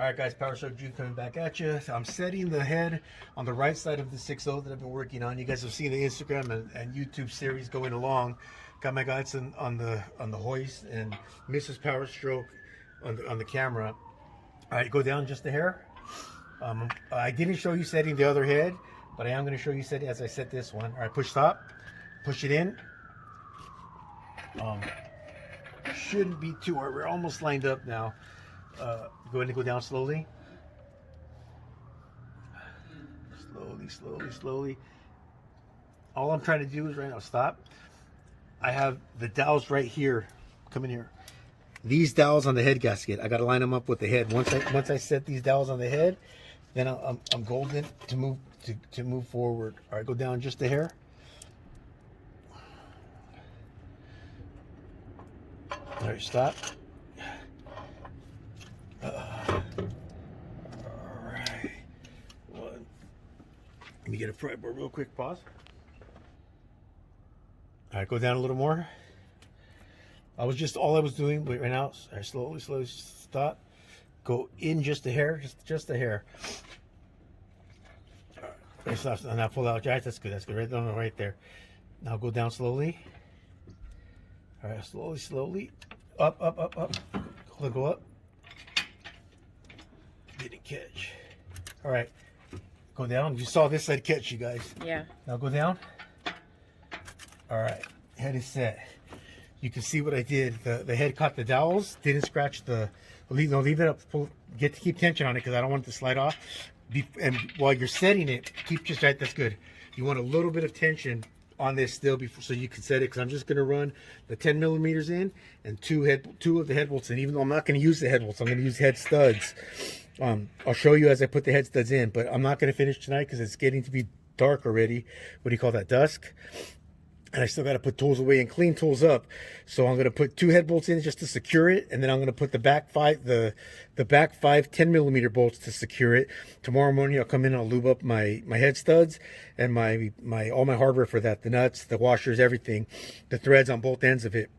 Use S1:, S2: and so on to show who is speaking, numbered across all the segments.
S1: Alright guys, PowerStroke Jude coming back at you. So I'm setting the head on the right side of the 6.0 that I've been working on. You guys have seen the Instagram and YouTube series going along. Got my guides on the hoist and Mrs. PowerStroke on the camera. Alright, go down just a hair. I didn't show you setting the other head, but I am going to show you setting as I set this one. Alright, push stop. Push it in. Shouldn't be too hard. We're almost lined up now. Go ahead and go down slowly. Slowly. All I'm trying to do is right now stop. I have the dowels right here. Come in here. These dowels on the head gasket. I got to line them up with the head. Once I set these dowels on the head, then I'm golden to move forward. All right, go down just a hair. All right, stop. All right. One. Let me get a pry bar real quick. Pause. All right, go down a little more. All I was doing right now. All right, slowly stop. Go in just a hair, just a hair. All right, stop. And now pull out. Right, that's good. That's good. Right down, right there. Now go down slowly. All right, slowly. Up. Go up. Didn't catch. All right, go down. You saw this side catch, you guys.
S2: Yeah.
S1: Now go down. All right, head is set. You can see what I did. The head caught the dowels, didn't scratch the. Leave it up. Keep tension on it because I don't want it to slide off. And while you're setting it, keep just right. That's good. You want a little bit of tension on this still before, so you can set it. Because I'm just going to run the 10 millimeters in and two of the head bolts. And even though I'm not going to use the head bolts, I'm going to use head studs. I'll show you as I put the head studs in, but I'm not going to finish tonight because it's getting to be dark already. What do you call that? Dusk. And I still got to put tools away and clean tools up. So I'm going to put two head bolts in just to secure it. And then I'm going to put the back five 10 millimeter bolts to secure it. Tomorrow morning, I'll come in and I'll lube up my head studs and all my hardware for that. The nuts, the washers, everything, the threads on both ends of it.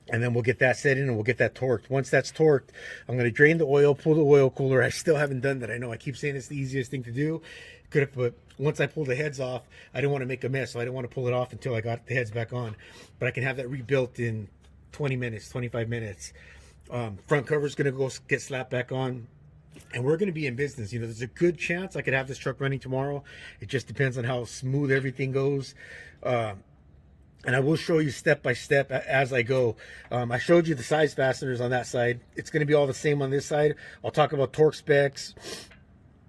S1: And then we'll get that set in and we'll get that torqued. Once that's torqued, I'm going to drain the oil, pull the oil cooler. I still haven't done that. I know I keep saying it's the easiest thing to do. But once I pull the heads off, I didn't want to make a mess. So I didn't want to pull it off until I got the heads back on. But I can have that rebuilt in 20 minutes, 25 minutes. Front cover is going to go get slapped back on. And we're going to be in business. You know, there's a good chance I could have this truck running tomorrow. It just depends on how smooth everything goes. And I will show you step by step as I go. I showed you the size fasteners on that side. It's going to be all the same on this side. I'll talk about torque specs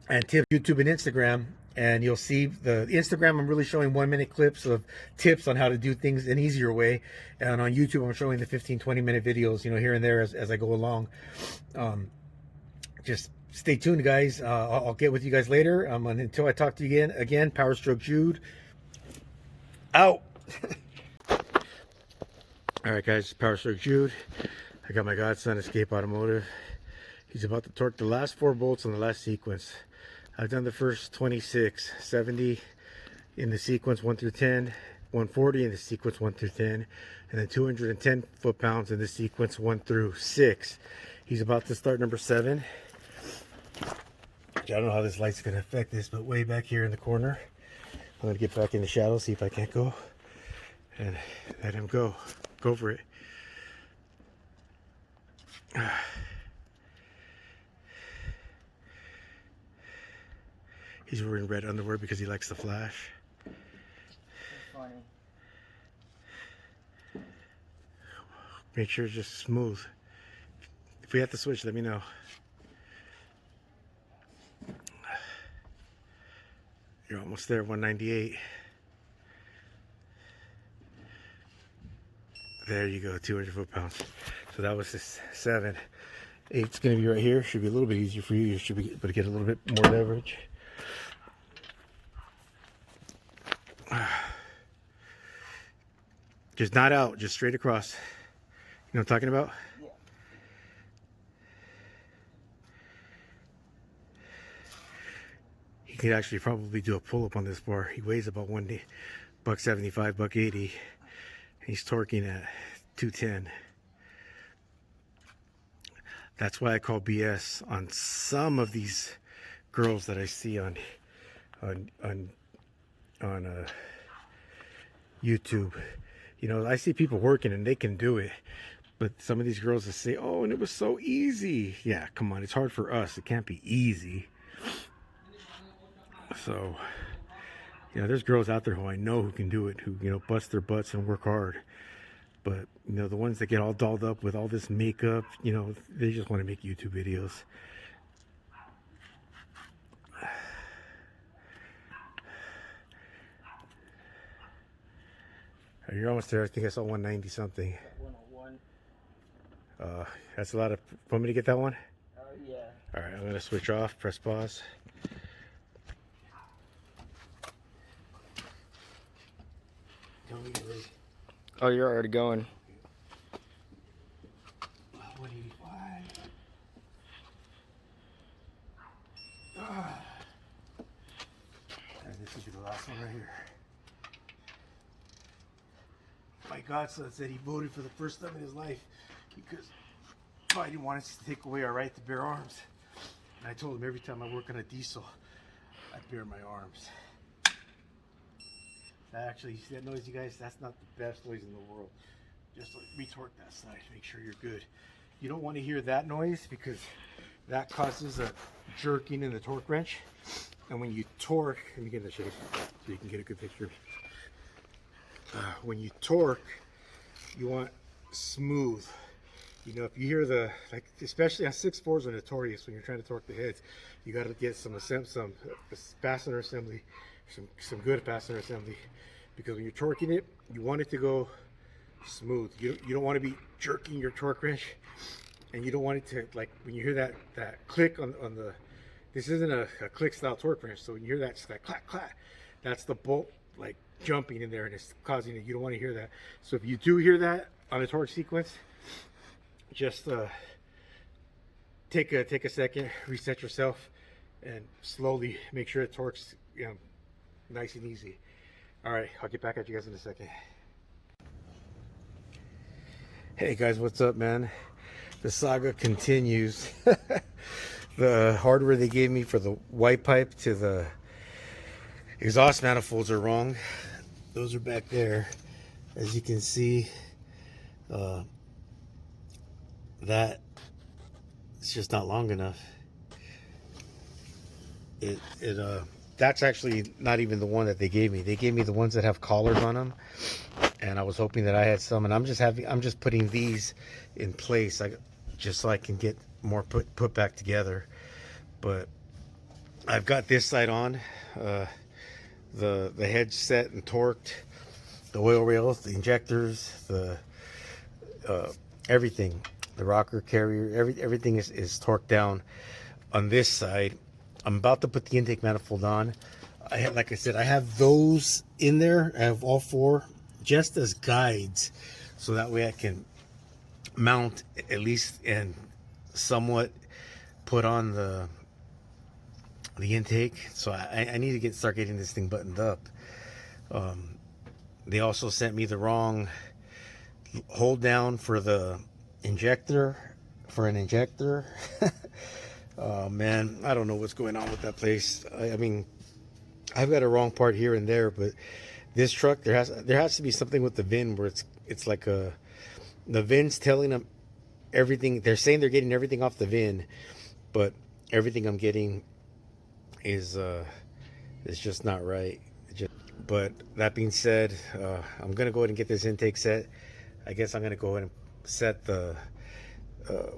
S1: and tip YouTube and Instagram. And you'll see the Instagram, I'm really showing 1-minute clips of tips on how to do things an easier way. And on YouTube, I'm showing the 15-20 minute videos, you know, here and there as I go along. Just stay tuned, guys. I'll get with you guys later. Until I talk to you again, PowerStroke Jude, out. All right, guys, PowerStroke Jude. I got my godson, Escape Automotive. He's about to torque the last 4 bolts on the last sequence. I've done the first 26, 70 in the sequence 1 through 10, 140 in the sequence 1 through 10, and then 210 foot-pounds in the sequence 1 through 6. He's about to start number 7. I don't know how this light's going to affect this, but way back here in the corner, I'm going to get back in the shadow, see if I can't go, and let him go. Go for it. He's wearing red underwear because he likes the flash.
S2: That's funny.
S1: Make sure it's just smooth. If we have to switch, let me know. You're almost there, 198. There you go, 200 foot-pounds. So that was just 7. 8's going to be right here. Should be a little bit easier for you. You should be able to get a little bit more leverage. Just not out, just straight across. You know what I'm talking about?
S2: Yeah.
S1: He could actually probably do a pull-up on this bar. He weighs about $175, $180. He's torquing at 210. That's why I call BS on some of these girls that I see on YouTube. You know, I see people working and they can do it, but some of these girls that say, "Oh, and it was so easy." Yeah, come on, it's hard for us. It can't be easy. So, you know, there's girls out there who I know who can do it, who, you know, bust their butts and work hard. But, you know, the ones that get all dolled up with all this makeup, you know, they just want to make YouTube videos. You're almost there. I think I saw 190 something.
S2: 101.
S1: That's a lot of... Want me to get that one?
S2: Yeah.
S1: All right, I'm going to switch off, press pause. Tell me you're ready.
S2: Oh, you're already going.
S1: 185. And this will be the last one right here. My godson said he voted for the first time in his life because I didn't want us to take away our right to bear arms. And I told him every time I work on a diesel, I bear my arms. That actually, you see that noise, you guys? That's not the best noise in the world. Just like retorque that side, make sure you're good. You don't want to hear that noise because that causes a jerking in the torque wrench. And when you torque, let me get in the shade so you can get a good picture. When you torque, you want smooth. You know, if you hear the, like, especially on 6.4s are notorious when you're trying to torque the heads, you got to get some fastener assembly, some good fastener assembly, because when you're torquing it, you want it to go smooth. You don't want to be jerking your torque wrench, and you don't want it to, like, when you hear that click on the, this isn't a click style torque wrench, so when you hear that clack clack, that's the bolt like jumping in there and it's causing it. You don't want to hear that. So if you do hear that on a torque sequence, just take a second, reset yourself, and slowly make sure it torques, you know, nice and easy. All right, I'll get back at you guys in a second. Hey guys, what's up, man? The saga continues. The hardware they gave me for the white pipe to the exhaust manifolds are wrong. Those are back there. As you can see, that it's just not long enough. That's actually not even the one that they gave me. They gave me the ones that have collars on them, and I was hoping that I had some. And I'm just putting these in place, just so I can get more put back together. But I've got this side on, the head set and torqued, the oil rails, the injectors, the everything, the rocker carrier, everything is torqued down on this side. I'm about to put the intake manifold on. Like I said, I have those in there. I have all four just as guides, so that way I can mount at least and somewhat put on the intake. So I need to start getting this thing buttoned up. They also sent me the wrong hold down for the injector, for an injector. Oh man, I don't know what's going on with that place. I mean, I've got a wrong part here and there, but this truck, there has to be something with the VIN where it's like the VIN's telling them everything. They're saying they're getting everything off the VIN, but everything I'm getting is just not right. But that being said, I'm gonna go ahead and get this intake set. I guess I'm gonna go ahead and set the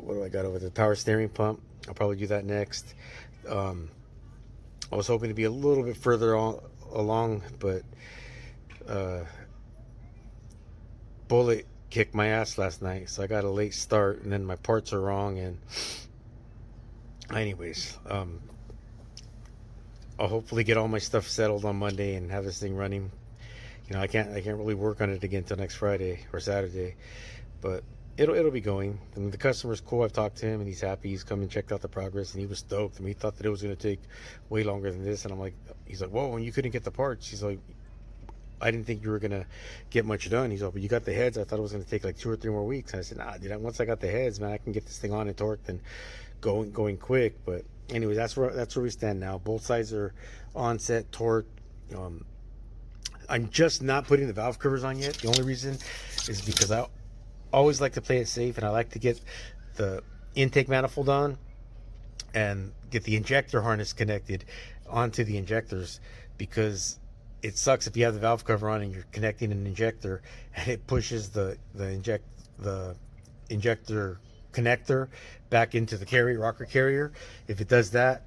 S1: what do I got over there? The power steering pump. I'll probably do that next. I was hoping to be a little bit further along, but Bullet kicked my ass last night, so I got a late start, and then my parts are wrong. And anyways, I'll hopefully get all my stuff settled on Monday and have this thing running. You know, I can't really work on it again until next Friday or Saturday, but it'll be going. I mean, the customer's cool. I've talked to him and he's happy. He's come and checked out the progress and he was stoked. I mean, he thought that it was going to take way longer than this. And I'm like, he's like, whoa, and you couldn't get the parts. He's like, I didn't think you were gonna get much done. He's all, but you got the heads. I thought it was gonna take like 2 or 3 more weeks. I said, nah, dude. Once I got the heads, man, I can get this thing on and torqued and going quick. But anyway, that's where we stand now. Both sides are on set, torqued. I'm just not putting the valve covers on yet. The only reason is because I always like to play it safe, and I like to get the intake manifold on and get the injector harness connected onto the injectors, because it sucks if you have the valve cover on and you're connecting an injector and it pushes the injector connector back into the rocker carrier. If it does that,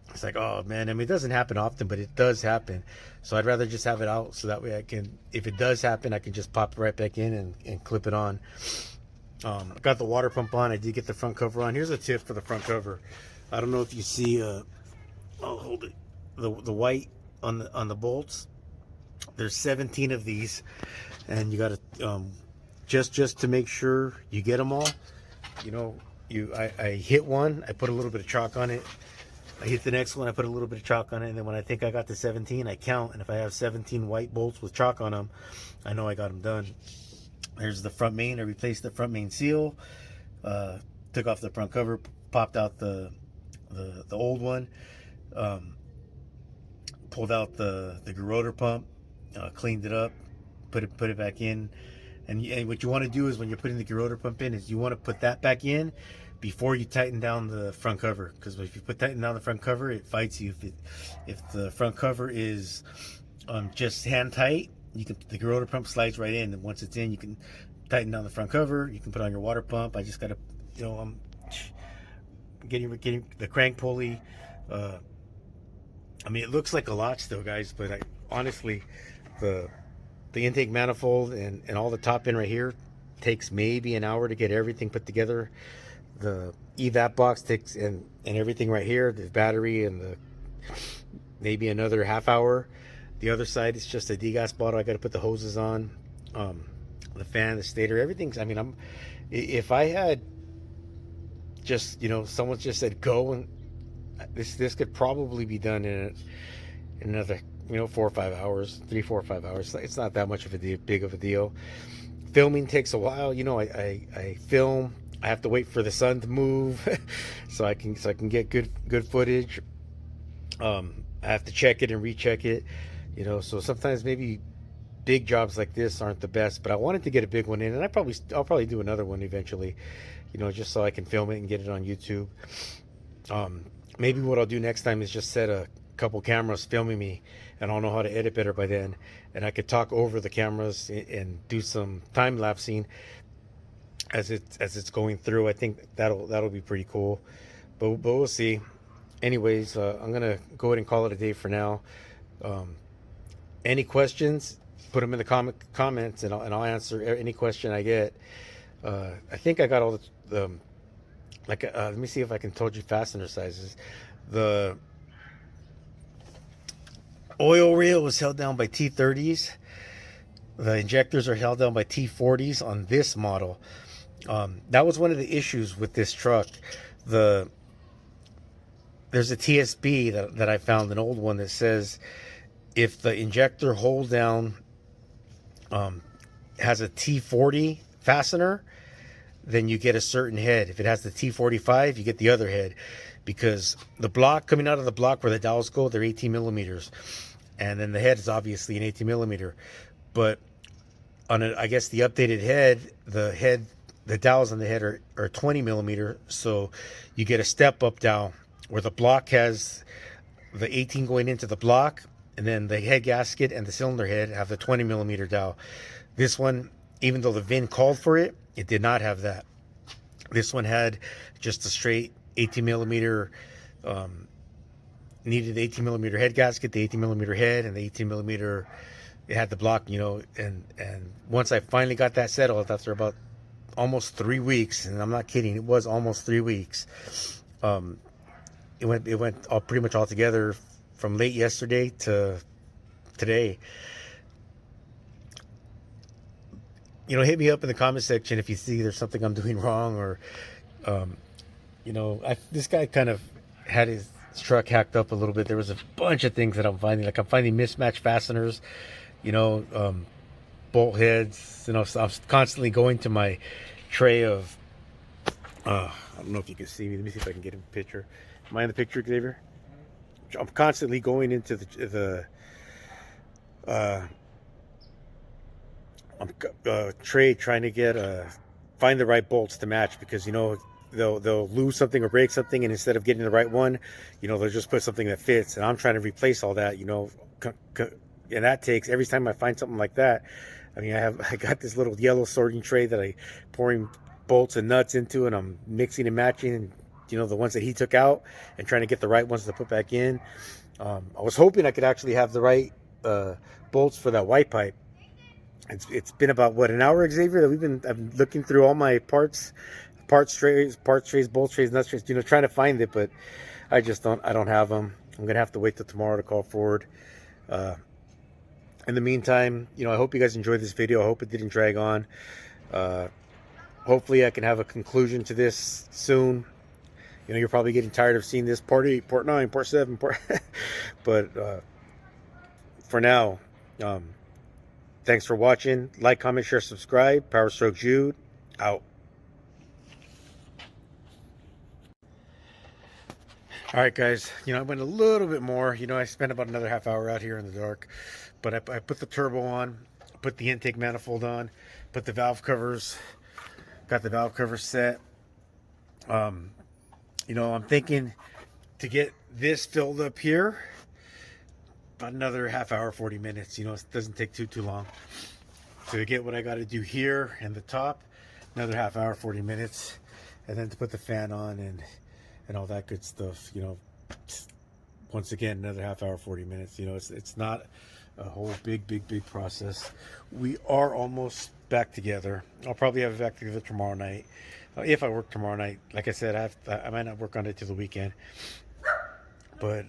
S1: it's like, oh man. I mean, it doesn't happen often, but it does happen. So I'd rather just have it out, so that way I can, if it does happen, I can just pop it right back in and clip it on. I got the water pump on. I did get the front cover on. Here's a tip for the front cover. I don't know if you see, I'll hold it. The white on the bolts. There's 17 of these, and you got to just to make sure you get them all. You know, I hit one. I put a little bit of chalk on it. I hit the next one. I put a little bit of chalk on it, and then when I think I got to 17, I count. And if I have 17 white bolts with chalk on them, I know I got them done. There's the front main. I replaced the front main seal, took off the front cover, popped out the old one, pulled out the gerotor pump, cleaned it up, put it back in. And what you want to do is, when you're putting the gerotor pump in, is you want to put that back in before you tighten down the front cover, because if you tighten down the front cover, it fights you. If the front cover is just hand tight, the gerotor pump slides right in, and once it's in, you can tighten down the front cover. You can put on your water pump. I just gotta, I'm getting the crank pulley. I mean, it looks like a lot still, guys, but honestly, the intake manifold and all the top end right here takes maybe an hour to get everything put together. The evap box takes, and everything right here, the battery, and maybe another half hour. The other side is just a degas bottle. I got to put the hoses on, the fan, the stator, everything's. I mean, if I had just, someone just said go, and this could probably be done in another 4 or 5 hours, 3, 4 or 5 hours. It's not that much of a big of a deal. Filming takes a while. I film. I have to wait for the sun to move so I can get good footage. I have to check it and recheck it. So sometimes maybe big jobs like this aren't the best, but I wanted to get a big one in, and I'll probably do another one eventually, just so I can film it and get it on YouTube. Maybe what I'll do next time is just set a couple cameras filming me, and I'll know how to edit better by then, and I could talk over the cameras and do some time lapsing as it's going through. I think that'll be pretty cool, but we'll see. Anyways, I'm gonna go ahead and call it a day for now. Any questions, put them in the comments, and I'll answer any question I get. I think I got all the let me see if I can told you fastener sizes. The oil reel was held down by T30s. The injectors are held down by T40s on this model. That was one of the issues with this truck. There's a TSB that I found, an old one, that says if the injector hold down has a T40 fastener, then you get a certain head. If it has the T45, you get the other head, because the block, coming out of the block where the dowels go, they're 18 millimeters, and then the head is obviously an 18 millimeter. But I guess the updated head, the dowels on the head are 20 millimeter, so you get a step up dowel where the block has the 18 going into the block, and then the head gasket and the cylinder head have the 20 millimeter dowel. This one, even though the VIN called for it, it did not have that. This one had just a straight 18 millimeter, needed the 18 millimeter head gasket, the 18 millimeter head, and the 18 millimeter, it had the block, and once I finally got that settled after about almost 3 weeks, and I'm not kidding, it was almost 3 weeks, it went all pretty much all together from late yesterday to today. Hit me up in the comment section if you see there's something I'm doing wrong, or this guy kind of had his truck hacked up a little bit. There was a bunch of things that I'm finding. Like, I'm finding mismatched fasteners bolt heads. So I'm constantly going to my tray of. I don't know if you can see me. Let me see if I can get in the picture. Am I in the picture, Xavier? I'm constantly going into the tray trying to get find the right bolts to match, because they'll lose something or break something, and instead of getting the right one, they'll just put something that fits, and I'm trying to replace all that, and that takes, every time I find something like that, I got this little yellow sorting tray that I pouring bolts and nuts into, and I'm mixing and matching, and the ones that he took out, and trying to get the right ones to put back in. I was hoping I could actually have the right bolts for that white pipe. It's been about an hour, Xavier, that I'm looking through all my parts trays, bolt trays, nut trays, trying to find it, but I don't have them. I'm gonna have to wait till tomorrow to call Ford. In the meantime, I hope you guys enjoyed this video. I hope it didn't drag on. Hopefully I can have a conclusion to this soon. You're probably getting tired of seeing this part 8, part 9, part 7, but for now, thanks for watching. Like, comment, share, subscribe. PowerStroke Jude, out. All right, guys, I went a little bit more. I spent about another half hour out here in the dark, but I put the turbo on, put the intake manifold on, put the valve covers, got the valve cover set. I'm thinking to get this filled up here, about another half hour, 40 minutes. It doesn't take too long. To get what I got to do here and the top, another half hour, 40 minutes, and then to put the fan on and all that good stuff. Once again, another half hour, 40 minutes. It's not a whole big process. We are almost back together. I'll probably have it back together tomorrow night. If I work tomorrow night, like I said, I might not work on it till the weekend. But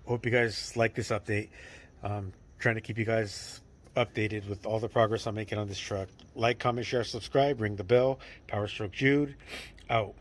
S1: hope you guys like this update. Trying to keep you guys updated with all the progress I'm making on this truck. Like, comment, share, subscribe, ring the bell. PowerStroke Jude, out.